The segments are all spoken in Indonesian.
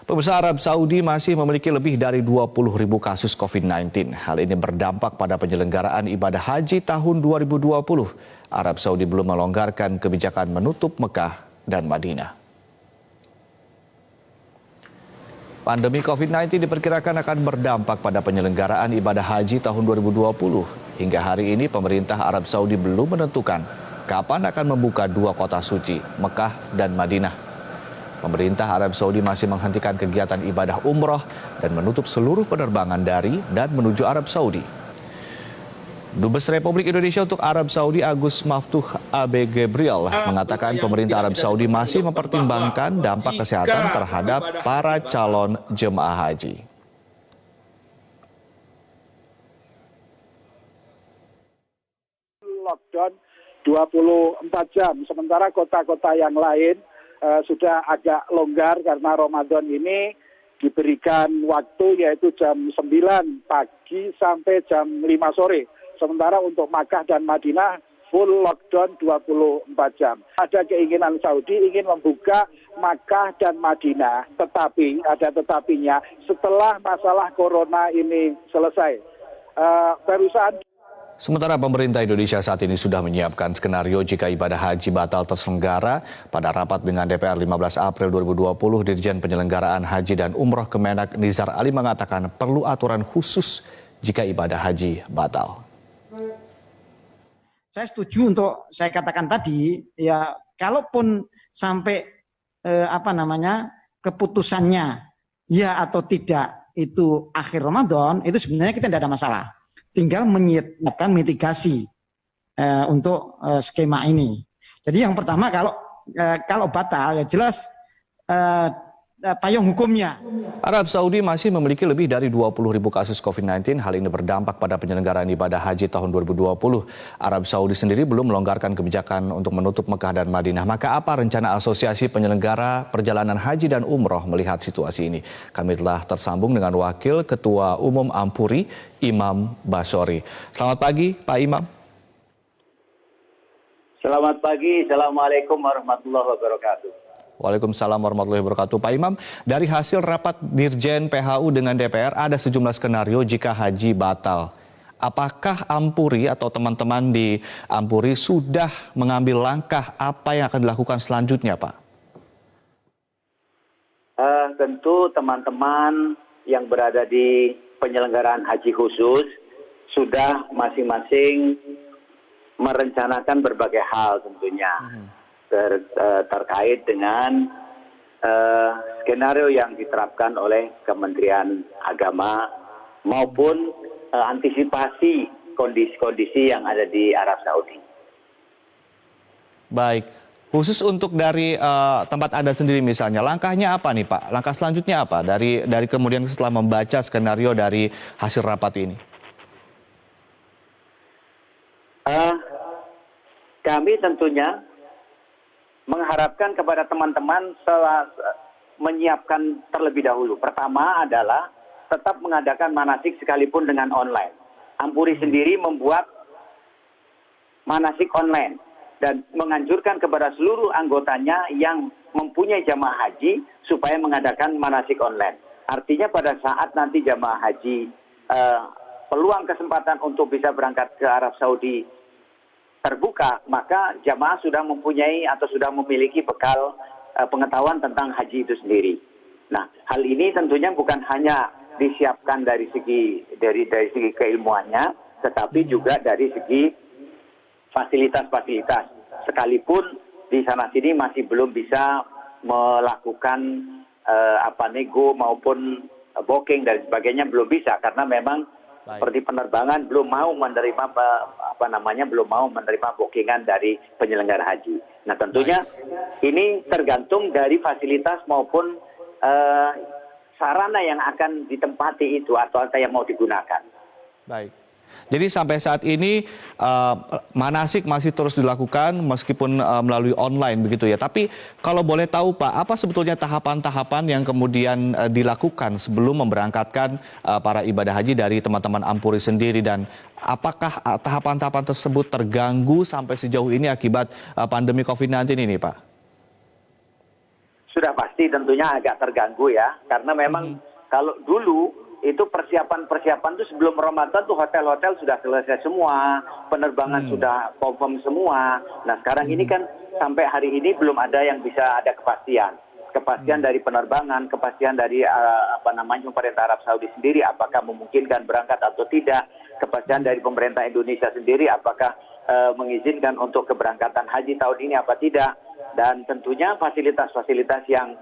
Pemirsa, Arab Saudi masih memiliki lebih dari 20.000 kasus COVID-19. Hal ini berdampak pada penyelenggaraan ibadah haji tahun 2020. Arab Saudi belum melonggarkan kebijakan menutup Mekah dan Madinah. Pandemi COVID-19 diperkirakan akan berdampak pada penyelenggaraan ibadah haji tahun 2020. Hingga hari ini pemerintah Arab Saudi belum menentukan kapan akan membuka dua kota suci, Mekah dan Madinah. Pemerintah Arab Saudi masih menghentikan kegiatan ibadah umroh dan menutup seluruh penerbangan dari dan menuju Arab Saudi. Dubes Republik Indonesia untuk Arab Saudi Agus Maftuh Abe Gabriel mengatakan pemerintah Arab Saudi masih mempertimbangkan dampak kesehatan terhadap para calon jemaah haji. Lockdown 24 jam, sementara kota-kota yang lain sudah agak longgar karena Ramadan ini diberikan waktu yaitu jam 9 pagi sampai jam 5 sore. Sementara untuk Makkah dan Madinah full lockdown 24 jam. Ada keinginan Saudi ingin membuka Makkah dan Madinah, tetapi ada tetapinya setelah masalah corona ini selesai. Perusahaan Sementara pemerintah Indonesia saat ini sudah menyiapkan skenario jika ibadah haji batal terselenggara. Pada rapat dengan DPR 15 April 2020, Dirjen Penyelenggaraan Haji dan Umroh Kemenak Nizar Ali mengatakan perlu aturan khusus jika ibadah haji batal. Saya setuju untuk saya katakan tadi, ya kalaupun sampai keputusannya ya atau tidak itu akhir Ramadan, itu sebenarnya kita tidak ada masalah. Tinggal menyiapkan mitigasi untuk skema ini. Jadi yang pertama kalau batal ya jelas payung hukumnya. Arab Saudi masih memiliki lebih dari 20.000 kasus COVID-19. Hal ini berdampak pada penyelenggaraan ibadah haji tahun 2020. Arab Saudi sendiri belum melonggarkan kebijakan untuk menutup Mekah dan Madinah. Maka apa rencana Asosiasi Penyelenggara Perjalanan Haji dan Umroh melihat situasi ini? Kami telah tersambung dengan Wakil Ketua Umum Ampuri, Imam Basori. Selamat pagi, Pak Imam. Selamat pagi, Assalamualaikum warahmatullahi wabarakatuh. Waalaikumsalam warahmatullahi wabarakatuh. Pak Imam, dari hasil rapat Dirjen PHU dengan DPR ada sejumlah skenario jika haji batal. Apakah Ampuri atau teman-teman di Ampuri sudah mengambil langkah apa yang akan dilakukan selanjutnya, Pak? Tentu teman-teman yang berada di penyelenggaraan haji khusus sudah masing-masing merencanakan berbagai hal tentunya. Terkait dengan skenario yang diterapkan oleh Kementerian Agama maupun antisipasi kondisi-kondisi yang ada di Arab Saudi. Baik, khusus untuk dari tempat Anda sendiri misalnya, langkahnya apa nih Pak? Langkah selanjutnya apa dari kemudian setelah membaca skenario dari hasil rapat ini? Kami tentunya mengharapkan kepada teman-teman menyiapkan terlebih dahulu. Pertama adalah tetap mengadakan manasik sekalipun dengan online. Ampuri sendiri membuat manasik online dan menganjurkan kepada seluruh anggotanya yang mempunyai jamaah haji supaya mengadakan manasik online. Artinya pada saat nanti jamaah haji peluang kesempatan untuk bisa berangkat ke Arab Saudi terbuka, maka jamaah sudah mempunyai atau sudah memiliki bekal pengetahuan tentang haji itu sendiri. Nah, hal ini tentunya bukan hanya disiapkan dari segi keilmuannya, tetapi juga dari segi fasilitas-fasilitas. Sekalipun di sana sini masih belum bisa melakukan nego maupun booking dan sebagainya belum bisa karena memang seperti penerbangan belum mau menerima belum mau menerima bookingan dari penyelenggara haji. Nah, tentunya ini tergantung dari fasilitas maupun sarana yang akan ditempati itu atau yang mau digunakan. Baik. Jadi sampai saat ini manasik masih terus dilakukan meskipun melalui online begitu ya. Tapi kalau boleh tahu Pak, apa sebetulnya tahapan-tahapan yang kemudian dilakukan sebelum memberangkatkan para ibadah haji dari teman-teman Ampuri sendiri, dan apakah tahapan-tahapan tersebut terganggu sampai sejauh ini akibat pandemi COVID-19 ini Pak? sudah pasti tentunya agak terganggu ya, karena memang kalau dulu itu persiapan itu sebelum Ramadan tuh hotel-hotel sudah selesai semua, penerbangan sudah confirm semua. Nah sekarang ini kan sampai hari ini belum ada yang bisa ada kepastian dari penerbangan, kepastian dari pemerintah Arab Saudi sendiri apakah memungkinkan berangkat atau tidak, kepastian dari pemerintah Indonesia sendiri apakah mengizinkan untuk keberangkatan haji tahun ini apa tidak, dan tentunya fasilitas-fasilitas yang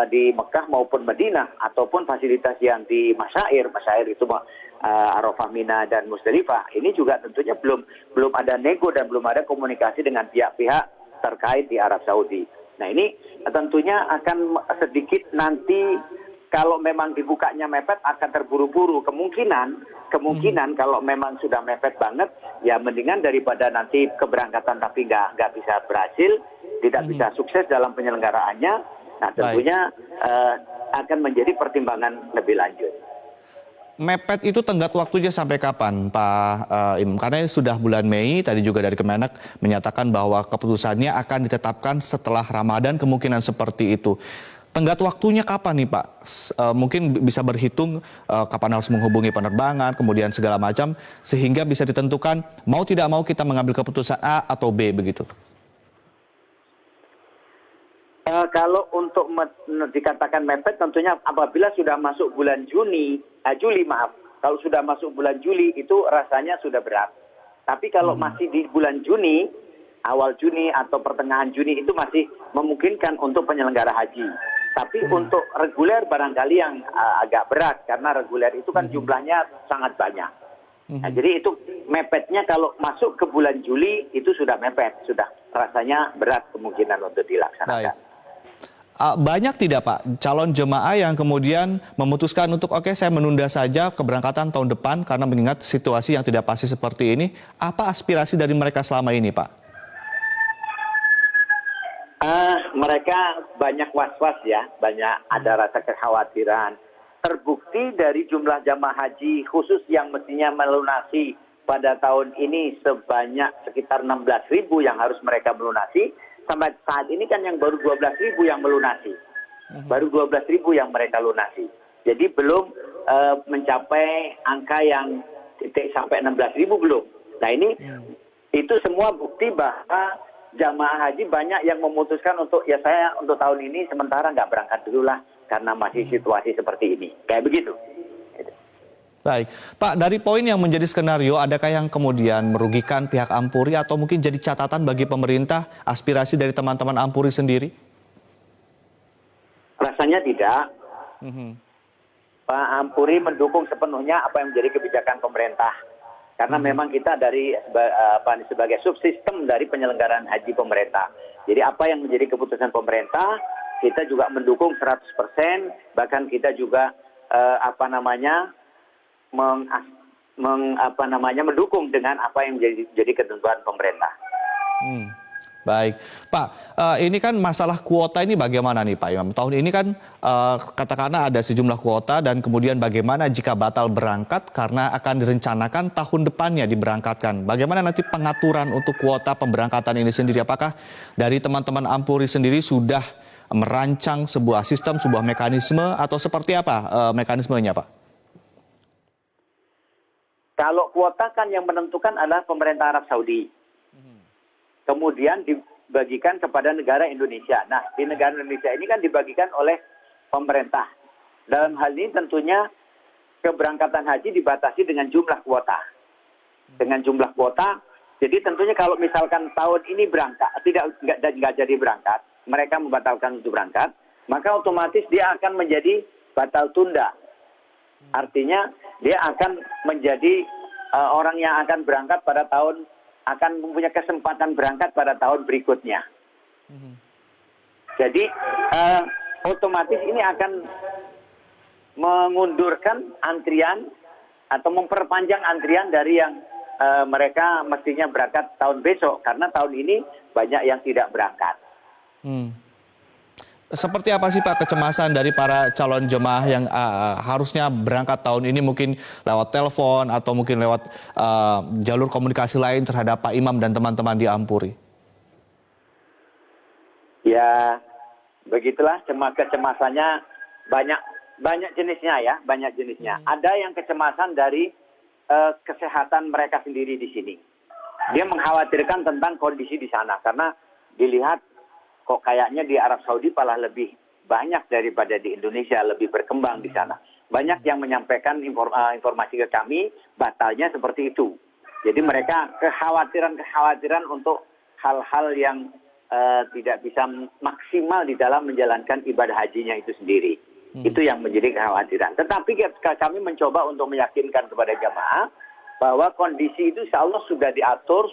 di Mekah maupun Madinah ataupun fasilitas yang di Masyair itu Arafah, Mina dan Musdalifah ini juga tentunya belum ada nego dan belum ada komunikasi dengan pihak-pihak terkait di Arab Saudi. Nah ini tentunya akan sedikit nanti kalau memang dibukanya mepet akan terburu-buru. Kemungkinan kalau memang sudah mepet banget ya mendingan daripada nanti keberangkatan tapi nggak bisa berhasil, tidak bisa sukses dalam penyelenggaraannya. Nah tentunya akan menjadi pertimbangan lebih lanjut. Mepet itu tenggat waktunya sampai kapan Pak Imam? Karena ini sudah bulan Mei, tadi juga dari Kemenak menyatakan bahwa keputusannya akan ditetapkan setelah Ramadan, kemungkinan seperti itu. Tenggat waktunya kapan nih Pak? Mungkin bisa berhitung kapan harus menghubungi penerbangan, kemudian segala macam, sehingga bisa ditentukan mau tidak mau kita mengambil keputusan A atau B begitu. Kalau untuk dikatakan mepet tentunya apabila sudah masuk bulan Juli. Kalau sudah masuk bulan Juli itu rasanya sudah berat. Tapi kalau masih di bulan Juni, awal Juni atau pertengahan Juni itu masih memungkinkan untuk penyelenggara haji. Tapi untuk reguler barangkali yang agak berat karena reguler itu kan jumlahnya sangat banyak. Nah, jadi itu mepetnya kalau masuk ke bulan Juli itu sudah mepet, sudah rasanya berat kemungkinan untuk dilaksanakan. Baik. Banyak tidak Pak calon jemaah yang kemudian memutuskan untuk oke saya menunda saja keberangkatan tahun depan karena mengingat situasi yang tidak pasti seperti ini. Apa aspirasi dari mereka selama ini Pak? Mereka banyak was-was ya, banyak ada rasa kekhawatiran. Terbukti dari jumlah jamaah haji khusus yang mestinya melunasi pada tahun ini sebanyak sekitar 16.000 yang harus mereka melunasi. Sampai saat ini kan yang baru 12.000 yang melunasi. Baru 12.000 yang mereka lunasi. Jadi belum mencapai angka yang titik sampai 16.000 belum. Nah ini itu semua bukti bahwa jamaah haji banyak yang memutuskan untuk ya saya untuk tahun ini sementara nggak berangkat dulu lah karena masih situasi seperti ini. Kayak begitu. Baik, Pak, dari poin yang menjadi skenario, adakah yang kemudian merugikan pihak Ampuri atau mungkin jadi catatan bagi pemerintah aspirasi dari teman-teman Ampuri sendiri? Rasanya tidak. Pak Ampuri mendukung sepenuhnya apa yang menjadi kebijakan pemerintah. Karena memang kita sebagai subsistem dari penyelenggaraan haji pemerintah. Jadi apa yang menjadi keputusan pemerintah, kita juga mendukung 100%, bahkan kita juga mendukung dengan apa yang menjadi ketentuan pemerintah. Baik, Pak. Ini kan masalah kuota ini bagaimana nih Pak Imam? Tahun ini kan katakanlah ada sejumlah kuota dan kemudian bagaimana jika batal berangkat karena akan direncanakan tahun depannya diberangkatkan. Bagaimana nanti pengaturan untuk kuota pemberangkatan ini sendiri? Apakah dari teman-teman Ampuri sendiri sudah merancang sebuah sistem, sebuah mekanisme atau seperti apa mekanismenya Pak? Kalau kuota kan yang menentukan adalah pemerintah Arab Saudi. Kemudian dibagikan kepada negara Indonesia. Nah, di negara Indonesia ini kan dibagikan oleh pemerintah. Dalam hal ini tentunya keberangkatan haji dibatasi dengan jumlah kuota. Dengan jumlah kuota, jadi tentunya kalau misalkan tahun ini berangkat, nggak jadi berangkat, mereka membatalkan untuk berangkat, maka otomatis dia akan menjadi batal tunda. Artinya dia akan menjadi orang yang akan berangkat pada tahun, akan mempunyai kesempatan berangkat pada tahun berikutnya. Jadi otomatis ini akan mengundurkan antrian atau memperpanjang antrian dari yang mereka mestinya berangkat tahun besok. Karena tahun ini banyak yang tidak berangkat. Seperti apa sih Pak kecemasan dari para calon jemaah yang harusnya berangkat tahun ini mungkin lewat telepon atau mungkin lewat jalur komunikasi lain terhadap Pak Imam dan teman-teman di Ampuri? Ya, begitulah kecemasannya banyak jenisnya ya, banyak jenisnya. Ada yang kecemasan dari kesehatan mereka sendiri di sini. Dia mengkhawatirkan tentang kondisi di sana karena dilihat kok kayaknya di Arab Saudi malah lebih banyak daripada di Indonesia, lebih berkembang di sana. Banyak yang menyampaikan informasi ke kami, batalnya seperti itu. Jadi mereka kekhawatiran untuk hal-hal yang tidak bisa maksimal di dalam menjalankan ibadah hajinya itu sendiri. Itu yang menjadi kekhawatiran. Tetapi kami mencoba untuk meyakinkan kepada jamaah bahwa kondisi itu insya Allah sudah diatur,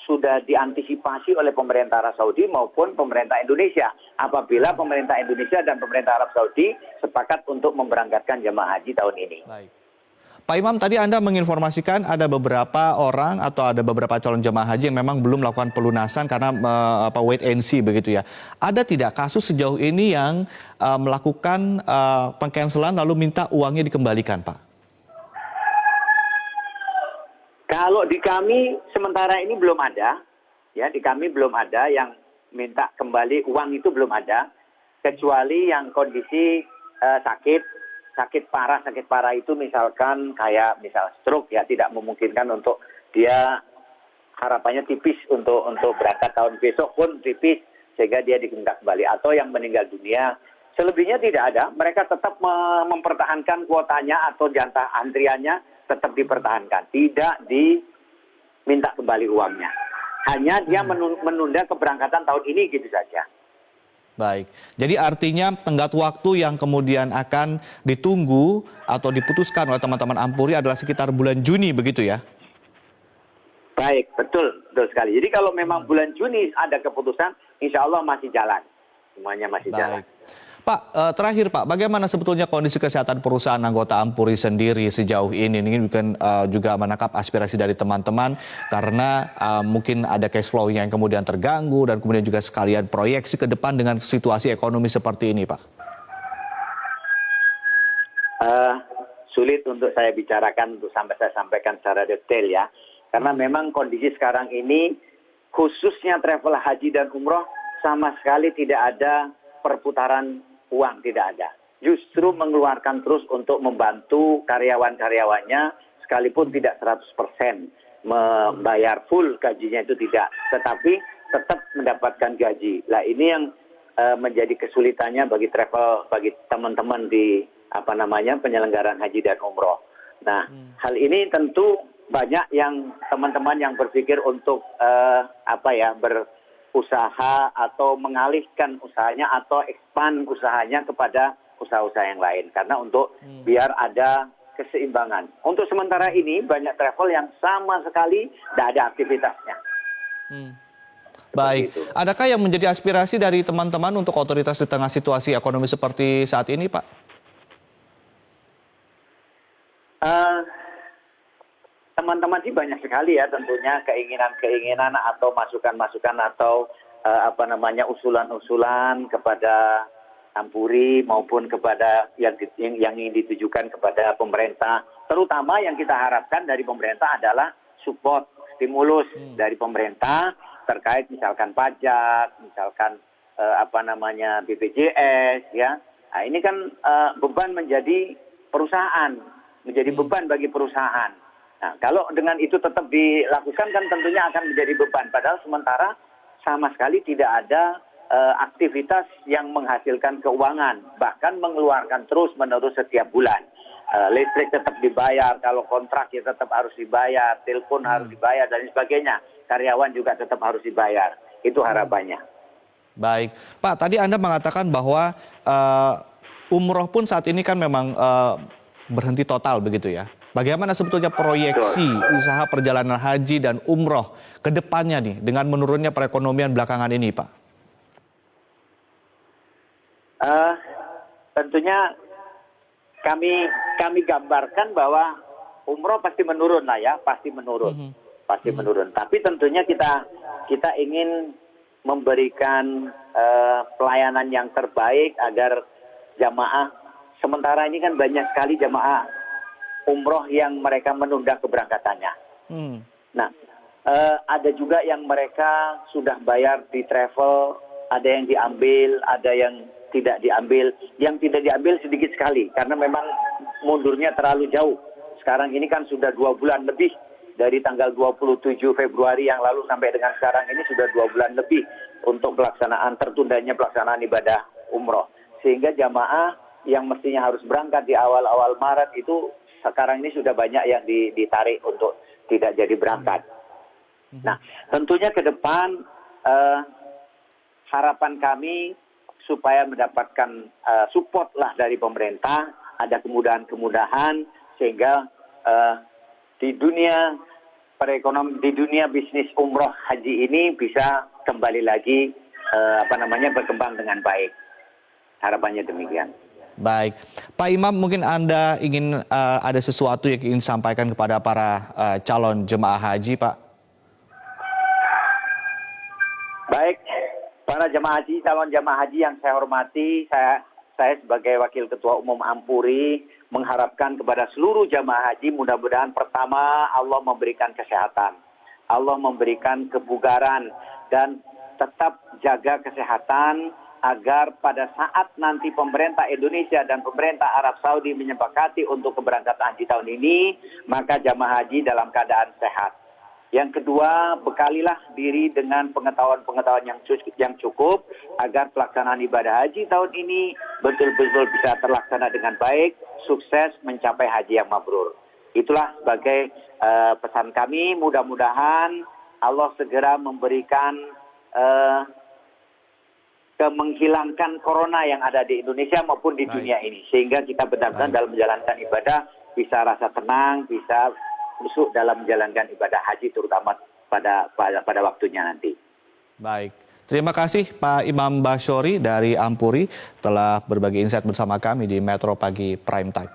sudah diantisipasi oleh pemerintah Arab Saudi maupun pemerintah Indonesia. Apabila pemerintah Indonesia dan pemerintah Arab Saudi sepakat untuk memberangkatkan jamaah haji tahun ini. Baik. Pak Imam, tadi Anda menginformasikan ada beberapa orang atau ada beberapa calon jemaah haji yang memang belum melakukan pelunasan karena wait and see begitu ya. Ada tidak kasus sejauh ini yang melakukan pengcancelan lalu minta uangnya dikembalikan, Pak? Kalau di kami sementara ini belum ada, ya di kami belum ada yang minta kembali uang itu belum ada, kecuali yang kondisi sakit parah itu misalkan kayak misal stroke ya tidak memungkinkan untuk dia harapannya tipis untuk berangkat tahun besok pun tipis sehingga dia diminta kembali atau yang meninggal dunia. Selebihnya tidak ada, mereka tetap mempertahankan kuotanya atau jatah antriannya tetap dipertahankan, tidak diminta kembali uangnya. Hanya dia menunda keberangkatan tahun ini gitu saja. Baik, jadi artinya tenggat waktu yang kemudian akan ditunggu atau diputuskan oleh teman-teman Ampuri adalah sekitar bulan Juni begitu ya? Baik, betul sekali. Jadi kalau memang bulan Juni ada keputusan, insya Allah masih jalan. Semuanya masih jalan. Pak, terakhir Pak, bagaimana sebetulnya kondisi kesehatan perusahaan anggota Ampuri sendiri sejauh ini? Ini mungkin juga menangkap aspirasi dari teman-teman karena mungkin ada cash flow yang kemudian terganggu dan kemudian juga sekalian proyeksi ke depan dengan situasi ekonomi seperti ini, Pak. Sulit untuk saya bicarakan untuk sampai saya sampaikan secara detail ya. Karena memang kondisi sekarang ini khususnya travel haji dan umroh sama sekali tidak ada perputaran uang, tidak ada. Justru mengeluarkan terus untuk membantu karyawan-karyawannya sekalipun tidak 100% membayar full gajinya itu tidak. Tetapi tetap mendapatkan gaji. Nah ini yang menjadi kesulitannya bagi teman-teman di penyelenggaraan haji dan umroh. Nah hal ini tentu banyak yang teman-teman yang berpikir untuk berusaha atau mengalihkan usahanya atau expand usahanya kepada usaha-usaha yang lain karena untuk biar ada keseimbangan. Untuk sementara ini banyak travel yang sama sekali tidak ada aktivitasnya. Baik, adakah yang menjadi aspirasi dari teman-teman untuk otoritas di tengah situasi ekonomi seperti saat ini, Pak? Teman-teman sih banyak sekali ya tentunya keinginan-keinginan atau masukan-masukan atau usulan-usulan kepada Ampuri maupun kepada yang ingin ditujukan kepada pemerintah. Terutama yang kita harapkan dari pemerintah adalah support, stimulus dari pemerintah terkait misalkan pajak, misalkan BPJS ya. Nah, ini kan beban menjadi perusahaan, menjadi beban bagi perusahaan. Nah, kalau dengan itu tetap dilakukan kan tentunya akan menjadi beban. Padahal sementara sama sekali tidak ada aktivitas yang menghasilkan keuangan. Bahkan mengeluarkan terus-menerus setiap bulan. Listrik tetap dibayar, kalau kontrak ya tetap harus dibayar, telepon harus dibayar, dan sebagainya. Karyawan juga tetap harus dibayar. Itu harapannya. Baik. Pak, tadi Anda mengatakan bahwa umroh pun saat ini kan memang berhenti total begitu ya. Bagaimana sebetulnya proyeksi usaha perjalanan haji dan umroh ke depannya nih dengan menurunnya perekonomian belakangan ini, Pak? Tentunya kami gambarkan bahwa umroh pasti menurun lah ya, pasti menurun. Pasti menurun. Tapi tentunya kita ingin memberikan pelayanan yang terbaik agar jamaah, sementara ini kan banyak sekali jamaah umroh yang mereka menunda keberangkatannya. Nah, ada juga yang mereka sudah bayar di travel ada yang diambil, ada yang tidak diambil. Yang tidak diambil sedikit sekali karena memang mundurnya terlalu jauh. Sekarang ini kan sudah 2 bulan lebih dari tanggal 27 Februari yang lalu sampai dengan sekarang ini sudah 2 bulan lebih untuk tertundanya pelaksanaan ibadah umroh. Sehingga jamaah yang mestinya harus berangkat di awal-awal Maret itu sekarang ini sudah banyak yang ditarik untuk tidak jadi berangkat. Nah, tentunya ke depan harapan kami supaya mendapatkan support lah dari pemerintah, ada kemudahan-kemudahan sehingga di dunia perekonomian, di dunia bisnis umroh haji ini bisa kembali lagi berkembang dengan baik. Harapannya demikian. Baik, Pak Imam, mungkin Anda ingin ada sesuatu yang ingin sampaikan kepada para calon jemaah haji, Pak? Baik, para jemaah haji, calon jemaah haji yang saya hormati, saya sebagai Wakil Ketua Umum Ampuri mengharapkan kepada seluruh jemaah haji mudah-mudahan pertama Allah memberikan kesehatan, Allah memberikan kebugaran dan tetap jaga kesehatan agar pada saat nanti pemerintah Indonesia dan pemerintah Arab Saudi menyepakati untuk keberangkatan haji tahun ini, maka jamaah haji dalam keadaan sehat. Yang kedua, bekalilah diri dengan pengetahuan-pengetahuan yang cukup agar pelaksanaan ibadah haji tahun ini betul-betul bisa terlaksana dengan baik, sukses mencapai haji yang mabrur. Itulah sebagai pesan kami, mudah-mudahan Allah segera memberikan menghilangkan corona yang ada di Indonesia maupun di dunia ini. Sehingga kita benar-benar dalam menjalankan ibadah bisa rasa tenang, bisa khusyuk dalam menjalankan ibadah haji terutama pada waktunya nanti. Baik, terima kasih Pak Imam Basyori dari Ampuri telah berbagi insight bersama kami di Metro Pagi Prime Time.